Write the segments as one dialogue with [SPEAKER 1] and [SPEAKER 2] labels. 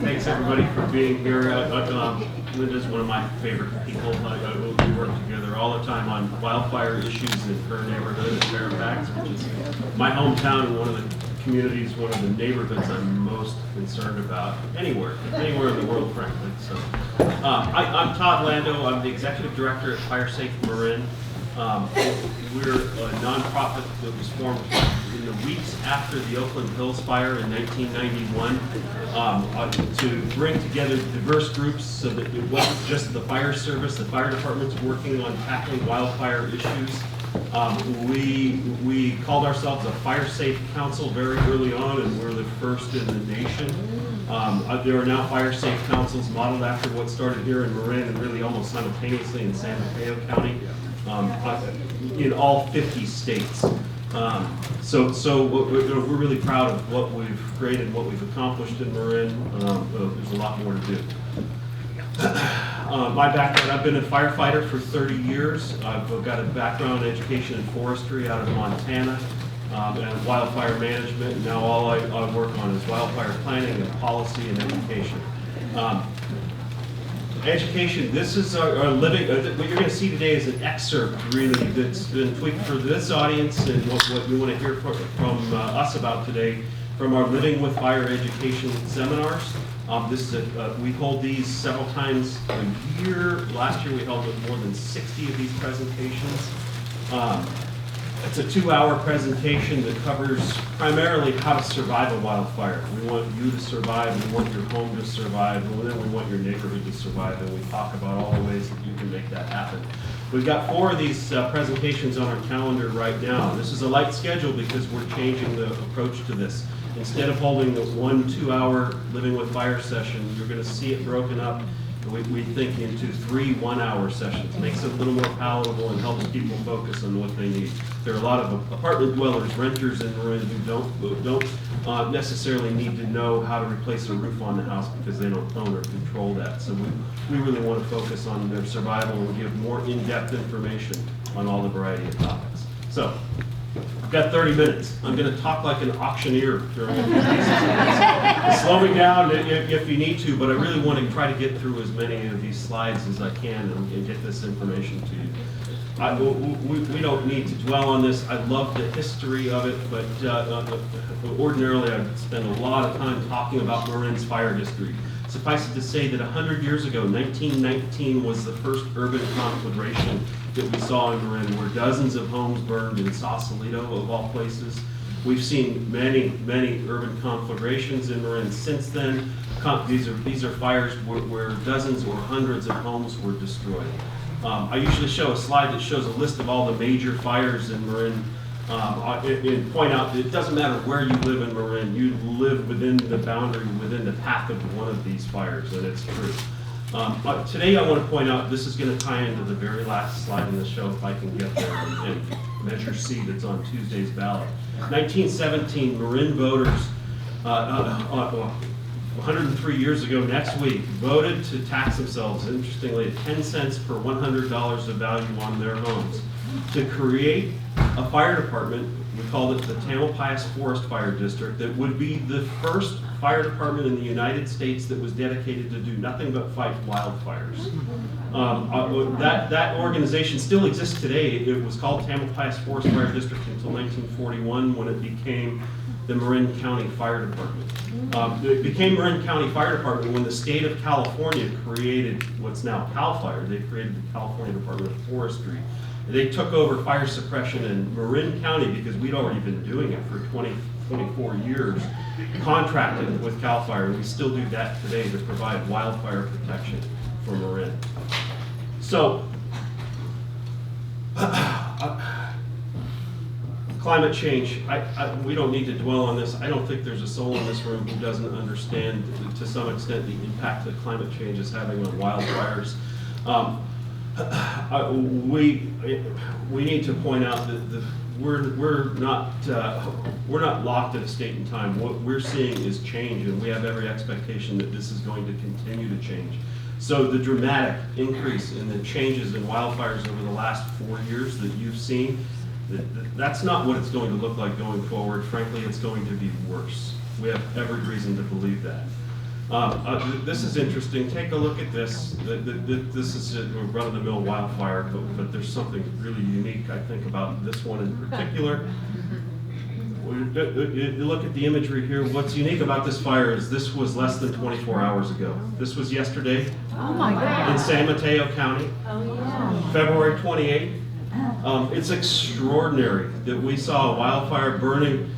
[SPEAKER 1] Thanks everybody for being here. Linda's one of my favorite people. We work together all the time on wildfire issues in her neighborhood in Fairfax, which is my hometown and one of the communities, one of the neighborhoods I'm most concerned about anywhere in the world, frankly. So, I'm Todd Lando. I'm the executive director at Fire Safe Marin. We're a nonprofit that was formed in the weeks after the Oakland Hills fire in 1991 to bring together diverse groups so that it wasn't just the fire service, the fire department's working on tackling wildfire issues. We called ourselves a Fire Safe Council very early on, and we're the first in the nation. There are now Fire Safe Councils modeled after what started here in Marin and really almost simultaneously in San Mateo County. In all 50 states. So we're really proud of what we've created, what we've accomplished in Marin. There's a lot more to do. My background, I've been a firefighter for 30 years. I've got a background in education and forestry out of Montana, and wildfire management. And now all I work on is wildfire planning and policy and education. Education, this is our living, what you're going to see today is an excerpt really that's been tweaked for this audience and what you want to hear from us about today from our Living with Fire education seminars. We hold these several times a year. Last year we held more than 60 of these presentations. It's a 2-hour presentation that covers primarily how to survive a wildfire. We want you to survive, we want your home to survive, and then we want your neighborhood to survive, and we talk about all the ways that you can make that happen. We've got 4 of these presentations on our calendar right now. This is a light schedule because we're changing the approach to this. Instead of holding the 1 2-hour Living with Fire session, you're going to see it broken up. We think into 3 1-hour sessions. Makes it a little more palatable and helps people focus on what they need. There are a lot of apartment dwellers, renters in Marin who don't necessarily need to know how to replace a roof on the house because they don't own or control that. So we really want to focus on their survival and give more in-depth information on all the variety of topics. So, I've got 30 minutes. I'm going to talk like an auctioneer during a few pieces. Slow me down if you need to, but I really want to try to get through as many of these slides as I can and get this information to you. We don't need to dwell on this. I love the history of it, but ordinarily I spend a lot of time talking about Marin's fire history. Suffice it to say that 100 years ago, 1919 was the first urban conflagration that we saw in Marin, where dozens of homes burned in Sausalito, of all places. We've seen many urban conflagrations in Marin since then. These are fires where dozens or hundreds of homes were destroyed. I usually show a slide that shows a list of all the major fires in Marin. And point out that it doesn't matter where you live in Marin, you live within the boundary, within the path of one of these fires, and it's true. Today I want to point out, this is going to tie into the very last slide in the show if I can get there, and Measure C that's on Tuesday's ballot. 1917, Marin voters, 103 years ago next week, voted to tax themselves, interestingly, at 10 cents per $100 of value on their homes, to create a fire department. We called it the Tamalpais Forest Fire District, that would be the first fire department in the United States that was dedicated to do nothing but fight wildfires. That organization still exists today. It was called Tamalpais Forest Fire District until 1941, when it became the Marin County Fire Department. It became Marin County Fire Department when the state of California created what's now CAL FIRE. They created the California Department of Forestry. They took over fire suppression in Marin County because we'd already been doing it for 24 years, contracted with CAL FIRE, and we still do that today to provide wildfire protection for Marin. So, climate change, we don't need to dwell on this. I don't think there's a soul in this room who doesn't understand to some extent the impact that climate change is having on wildfires. We need to point out that we're not locked at a state and time. What we're seeing is change, and we have every expectation that this is going to continue to change. So the dramatic increase in the changes in wildfires over the last 4 years that you've seen, that's not what it's going to look like going forward. Frankly, it's going to be worse. We have every reason to believe that. This is interesting. Take a look at this. This is a run-of-the-mill wildfire, but there's something really unique, I think, about this one in particular. You look at the imagery here. What's unique about this fire is this was less than 24 hours ago. This was yesterday in San Mateo County, February 28th. It's extraordinary that we saw a wildfire burning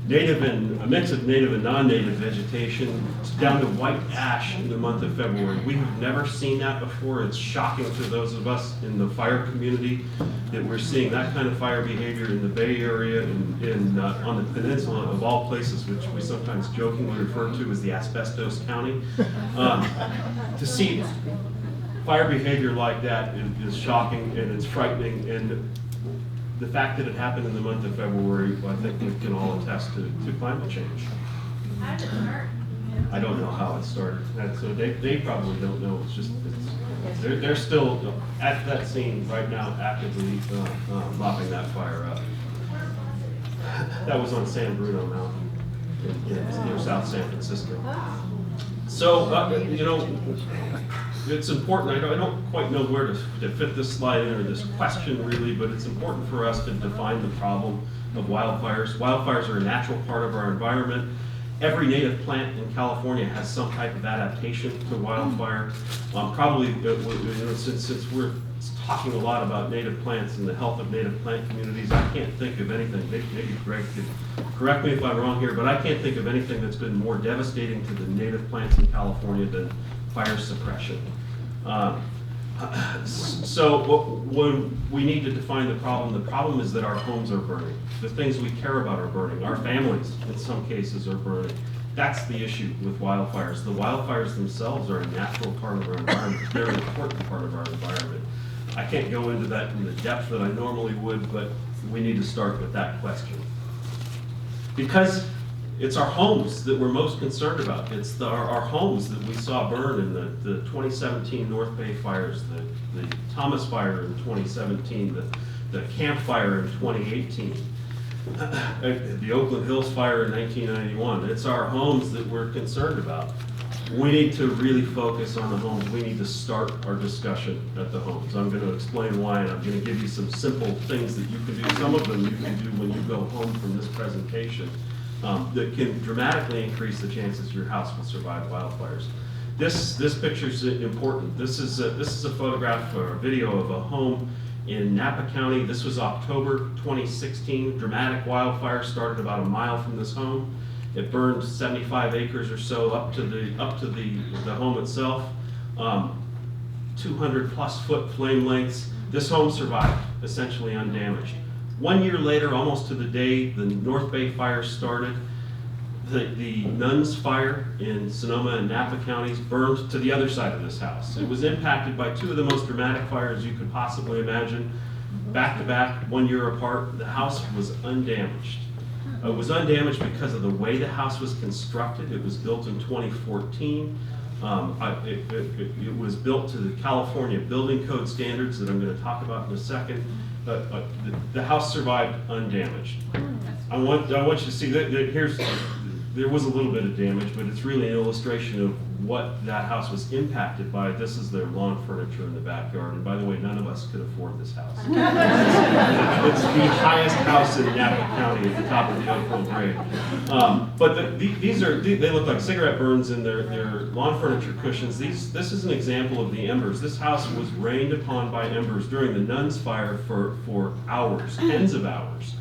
[SPEAKER 1] a mix of native and non-native vegetation down to white ash in the month of February. We have never seen that before. It's shocking to those of us in the fire community that we're seeing that kind of fire behavior in the Bay Area and on the peninsula of all places, which we sometimes jokingly refer to as the asbestos county. To see fire behavior like that is shocking and it's frightening, and the fact that it happened in the month of February, I think we can all attest to climate change.
[SPEAKER 2] How did it start?
[SPEAKER 1] I don't know how it started. So they probably don't know. It's just they're still at that scene right now, actively mopping that fire up. That was on San Bruno Mountain near South San Francisco. So you know, it's important. I don't quite know where to fit this slide in or this question really, but it's important for us to define the problem of wildfires. Wildfires are a natural part of our environment. Every native plant in California has some type of adaptation to wildfire. Probably, since we're talking a lot about native plants and the health of native plant communities, I can't think of anything, maybe Greg could correct me if I'm wrong here, but I can't think of anything that's been more devastating to the native plants in California than fire suppression. So when we need to define the problem is that our homes are burning. The things we care about are burning. Our families, in some cases, are burning. That's the issue with wildfires. The wildfires themselves are a natural part of our environment, a very important part of our environment. I can't go into that in the depth that I normally would, but we need to start with that question. Because it's our homes that we're most concerned about. It's our homes that we saw burn in the 2017 North Bay fires, the Thomas fire in 2017, the Camp Fire in 2018, the Oakland Hills fire in 1991. It's our homes that we're concerned about. We need to really focus on the homes. We need to start our discussion at the homes. I'm going to explain why, and I'm going to give you some simple things that you can do. Some of them you can do when you go home from this presentation. That can dramatically increase the chances your house will survive wildfires. This picture is important. This is a photograph or a video of a home in Napa County. This was October 2016. Dramatic wildfire started about a mile from this home. It burned 75 acres or so up to the home itself. 200 plus foot flame lengths. This home survived, essentially undamaged. 1 year later, almost to the day the North Bay fire started, the Nuns fire in Sonoma and Napa counties burned to the other side of this house. It was impacted by two of the most dramatic fires you could possibly imagine. Back to back, 1 year apart, the house was undamaged. It was undamaged because of the way the house was constructed. It was built in 2014. It was built to the California building code standards that I'm going to talk about in a second. The house survived undamaged. I want you to see that there was a little bit of damage, but it's really an illustration of what that house was impacted by. This is their lawn furniture in the backyard, and by the way, none of us could afford this house. It's the highest house in Napa County at the top of the Oakland grade. But they look like cigarette burns in their lawn furniture cushions. This is an example of the embers. This house was rained upon by embers during the Nuns fire for hours, tens of hours.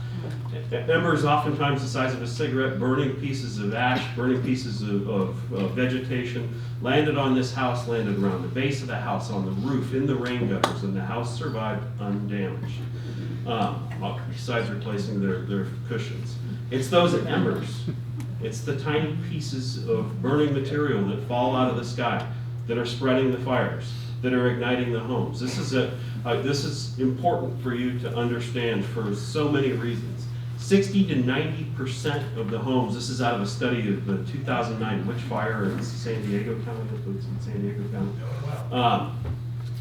[SPEAKER 1] Embers oftentimes the size of a cigarette, burning pieces of ash, burning pieces of vegetation, landed on this house, landed around the base of the house, on the roof, in the rain gutters, and the house survived undamaged, besides replacing their cushions. It's those embers, it's the tiny pieces of burning material that fall out of the sky that are spreading the fires, that are igniting the homes. This is important for you to understand for so many reasons. 60 to 90% of the homes, this is out of a study of the 2009 witch fire in San Diego County.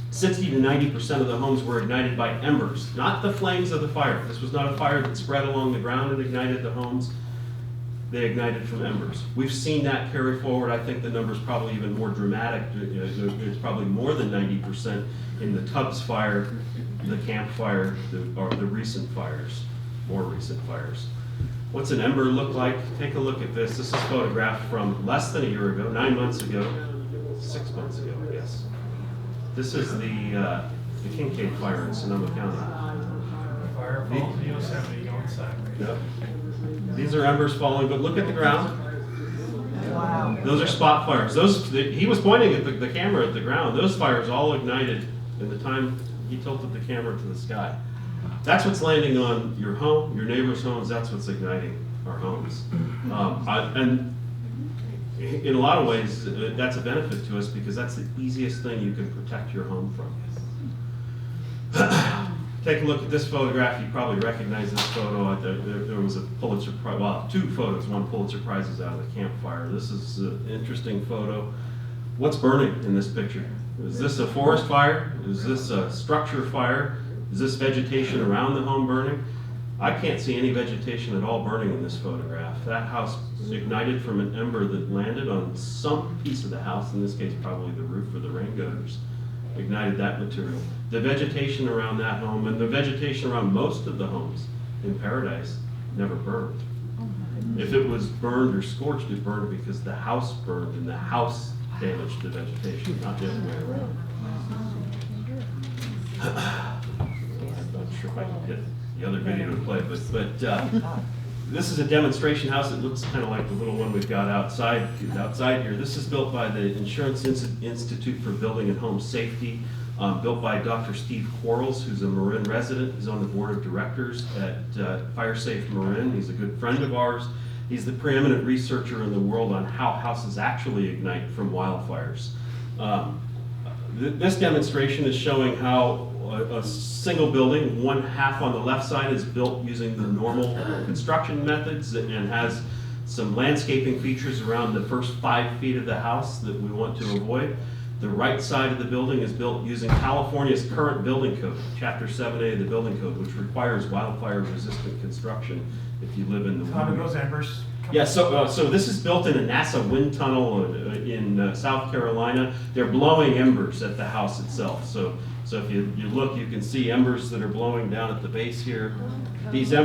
[SPEAKER 1] 60 to 90% of the homes were ignited by embers, not the flames of the fire. This was not a fire that spread along the ground and ignited the homes. they ignited from embers. We've seen that carry forward. I think the number's probably even more dramatic. It's probably more than 90% in the Tubbs fire, the Camp Fire, or the recent fires, more recent fires. What's an ember look like? Take a look at this. This is photographed from less than a year ago, 9 months ago, 6 months ago, I guess. This is the Kincaid fire in Sonoma County.
[SPEAKER 2] Fire falls in Yosemite on Saturday.
[SPEAKER 1] Yep. These are embers falling, but look at the ground.
[SPEAKER 3] Wow.
[SPEAKER 1] Those are spot fires. He was pointing at the camera at the ground. Those fires all ignited in the time he tilted the camera to the sky. That's what's landing on your home, your neighbor's homes. That's what's igniting our homes. And in a lot of ways, that's a benefit to us because that's the easiest thing you can protect your home from. Take a look at this photograph. You probably recognize this photo. There was a Pulitzer Prize, well, 2 photos, one Pulitzer Prizes out of the campfire. This is an interesting photo. What's burning in this picture? Is this a forest fire? Is this a structure fire? Is this vegetation around the home burning? I can't see any vegetation at all burning in this photograph. That house ignited from an ember that landed on some piece of the house, in this case probably the roof or the rain gutters, ignited that material. The vegetation around that home and the vegetation around most of the homes in Paradise never burned. If it was burned or scorched, it burned because the house burned and the house damaged the vegetation, not the other way around. I'm not sure if I can get the other video to play, but this is a demonstration house. It looks kind of like the little one we've got outside here. This is built by the Insurance Institute for Building and Home Safety, built by Dr. Steve Quarles, who's a Marin resident. He's on the board of directors at FireSafe Marin. He's a good friend of ours. He's the preeminent researcher in the world on how houses actually ignite from wildfires. This demonstration is showing how a single building, one half on the left side, is built using the normal construction methods and has some landscaping features around the first 5 feet of the house that we want to avoid. The right side of the building is built using California's current building code, Chapter 7A of the building code, which requires wildfire-resistant construction if you live in the
[SPEAKER 2] How do those embers?
[SPEAKER 1] Yeah, so this is built in a NASA wind tunnel in South Carolina. They're blowing embers at the house itself. So if you look, you can see embers that are blowing down at the base here. These